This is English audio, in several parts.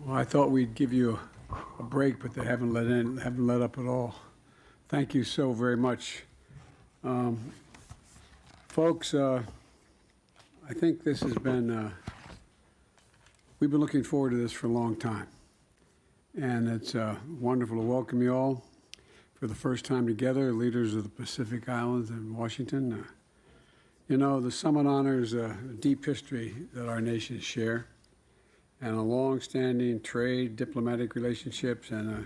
Well, I thought we'd give you a break, but they haven't let up at all. Thank you so very much. Folks, I think this has been, we've been looking forward to this for a long time. And it's wonderful to welcome you all for the first time together, leaders of the Pacific Islands and Washington. You know, the summit honors a deep history that our nations share, and a long-standing trade, diplomatic relationships, and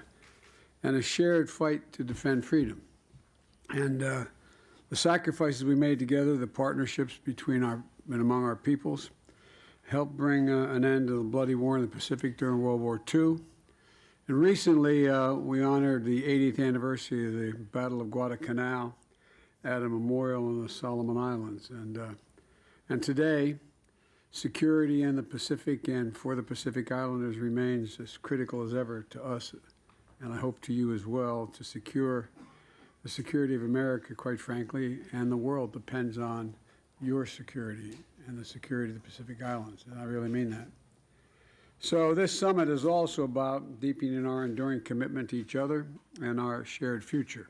a shared fight to defend freedom. And the sacrifices we made together, the partnerships between and among our peoples, helped bring an end to the bloody war in the Pacific during World War II. And recently, we honored the 80th anniversary of the Battle of Guadalcanal at a memorial in the Solomon Islands. And today, security in the Pacific and for the Pacific Islanders remains as critical as ever to us, and I hope to you as well. To secure the security of America, quite frankly, and the world depends on your security and the security of the Pacific Islands, and I really mean that. So this summit is also about deepening our enduring commitment to each other and our shared future.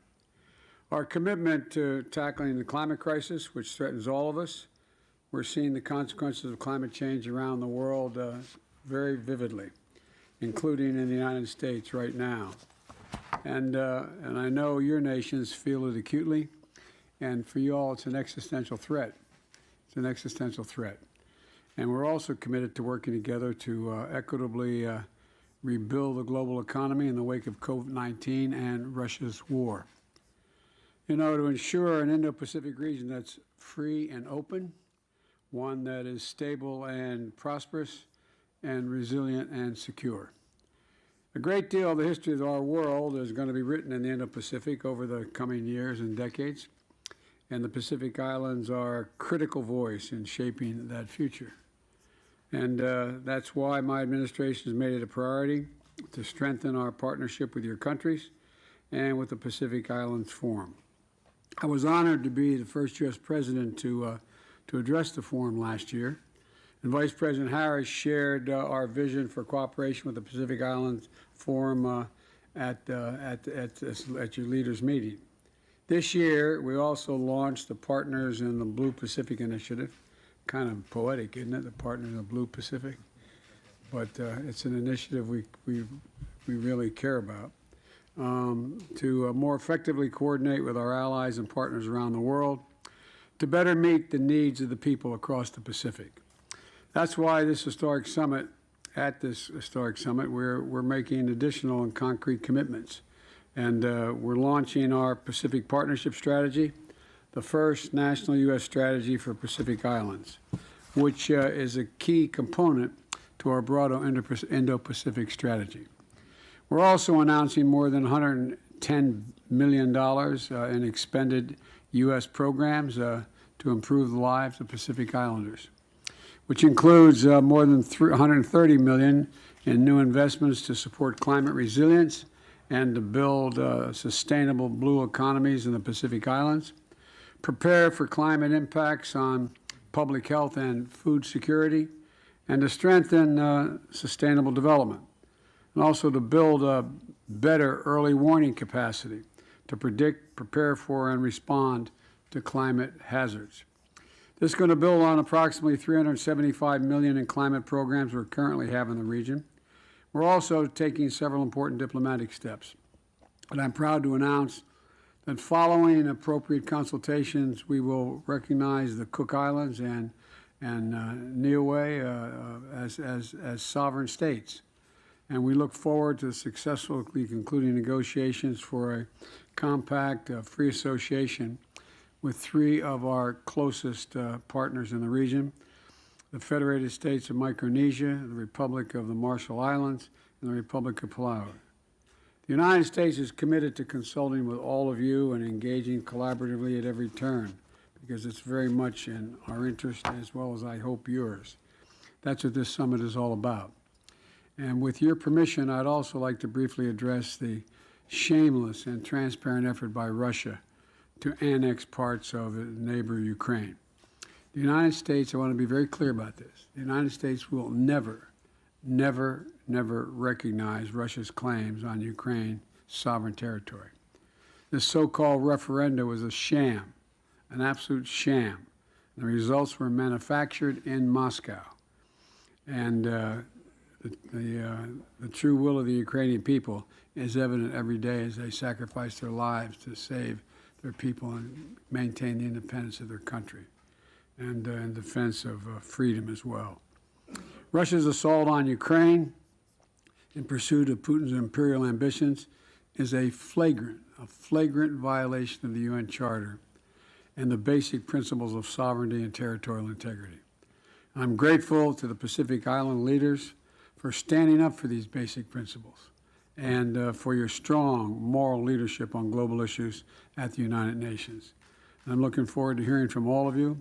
Our commitment to tackling the climate crisis, which threatens all of us. We're seeing the consequences of climate change around the world very vividly, including in the United States right now. And I know your nations feel it acutely, and for you all, it's an existential threat. It's an existential threat. And we're also committed to working together to equitably rebuild the global economy in the wake of COVID-19 and Russia's war. You know, to ensure an Indo-Pacific region that's free and open, one that is stable and prosperous, and resilient and secure. A great deal of the history of our world is going to be written in the Indo-Pacific over the coming years and decades, and the Pacific Islands are a critical voice in shaping that future. And that's why my administration has made it a priority to strengthen our partnership with your countries and with the Pacific Islands Forum. I was honored to be the first U.S. president to address the forum last year, and Vice President Harris shared our vision for cooperation with the Pacific Islands Forum at your leaders' meeting. This year, we also launched the Partners in the Blue Pacific Initiative. Kind of poetic, isn't it? The Partners in the Blue Pacific, but it's an initiative we really care about. To more effectively coordinate with our allies and partners around the world to better meet the needs of the people across the Pacific. That's why this historic summit, we're making additional and concrete commitments. And we're launching our Pacific Partnership Strategy, the first national U.S. strategy for Pacific Islands, which is a key component to our broader Indo-Pacific strategy. We're also announcing more than $110 million in expended U.S. programs to improve the lives of Pacific Islanders, which includes more than $130 million in new investments to support climate resilience and to build sustainable blue economies in the Pacific Islands, prepare for climate impacts on public health and food security, and to strengthen sustainable development, and also to build a better early warning capacity to predict, prepare for, and respond to climate hazards. This is going to build on approximately $375 million in climate programs we currently have in the region. We're also taking several important diplomatic steps. And I'm proud to announce that following appropriate consultations, we will recognize the Cook Islands and Niue as sovereign states. And we look forward to successfully concluding negotiations for a compact free association with three of our closest partners in the region, the Federated States of Micronesia, the Republic of the Marshall Islands, and the Republic of Palau. The United States is committed to consulting with all of you and engaging collaboratively at every turn, because it's very much in our interest as well as I hope yours. That's what this summit is all about. And with your permission, I'd also like to briefly address the shameless and transparent effort by Russia to annex parts of neighbor Ukraine. The United States, I want to be very clear about this, the United States will never never recognized Russia's claims on Ukraine's sovereign territory. This so-called referendum was a sham, an absolute sham. The results were manufactured in Moscow. And the true will of the Ukrainian people is evident every day as they sacrifice their lives to save their people and maintain the independence of their country and in defense of freedom as well. Russia's assault on Ukraine in pursuit of Putin's imperial ambitions is a flagrant violation of the UN Charter and the basic principles of sovereignty and territorial integrity. I'm grateful to the Pacific Island leaders for standing up for these basic principles and for your strong moral leadership on global issues at the United Nations. And I'm looking forward to hearing from all of you,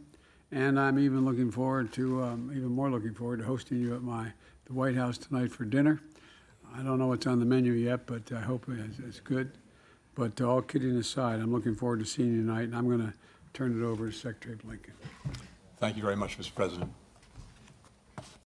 and I'm even looking forward to, hosting you at the White House tonight for dinner. I don't know what's on the menu yet, but I hope it's good. But all kidding aside, I'm looking forward to seeing you tonight, and I'm going to turn it over to Secretary Blinken. Thank you very much, Mr. President.